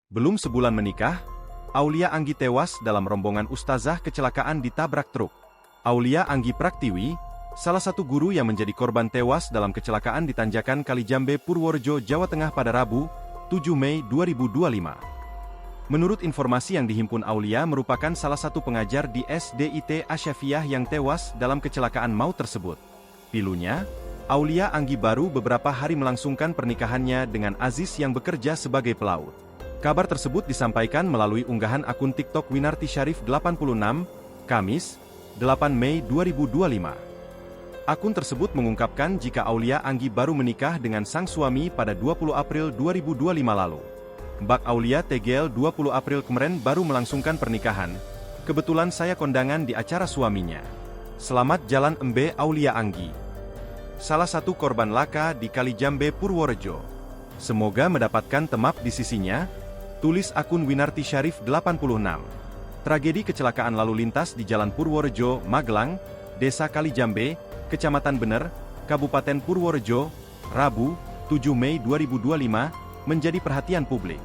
Belum sebulan menikah, Aulia Anggi tewas dalam rombongan ustazah kecelakaan ditabrak truk. Aulia Anggi Praktiwi, salah satu guru yang menjadi korban tewas dalam kecelakaan di Tanjakan Kalijambe, Purworejo, Jawa Tengah pada Rabu, 7 Mei 2025. Menurut informasi yang dihimpun Aulia merupakan salah satu pengajar di SDIT Asyafiah yang tewas dalam kecelakaan maut tersebut. Pilunya, Aulia Anggi baru beberapa hari melangsungkan pernikahannya dengan Aziz yang bekerja sebagai pelaut. Kabar tersebut disampaikan melalui unggahan akun TikTok Winarti Syarif 86, Kamis, 8 Mei 2025. Akun tersebut mengungkapkan jika Aulia Anggi baru menikah dengan sang suami pada 20 April 2025 lalu. Mbak Aulia TGL 20 April kemarin baru melangsungkan pernikahan. Kebetulan saya kondangan di acara suaminya. Selamat jalan Embe Aulia Anggi. Salah satu korban laka di Kalijambe, Purworejo. Semoga mendapatkan temap di sisinya. Tulis akun Winarti Syarif 86. Tragedi kecelakaan lalu lintas di Jalan Purworejo, Magelang, Desa Kalijambe, Kecamatan Bener, Kabupaten Purworejo, Rabu, 7 Mei 2025, menjadi perhatian publik.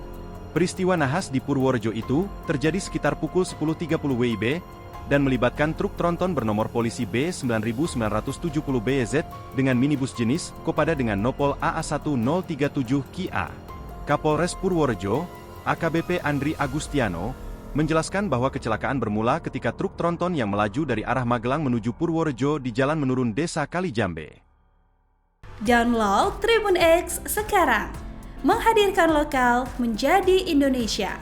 Peristiwa nahas di Purworejo itu terjadi sekitar pukul 10.30 WIB dan melibatkan truk tronton bernomor polisi B9970 BZ dengan minibus jenis Kopada dengan nopol AA1037 KIA. Kapolres Purworejo, AKBP Andri Agustiano, menjelaskan bahwa kecelakaan bermula ketika truk tronton yang melaju dari arah Magelang menuju Purworejo di jalan menurun Desa Kalijambe. Download Tribun X sekarang, menghadirkan lokal menjadi Indonesia.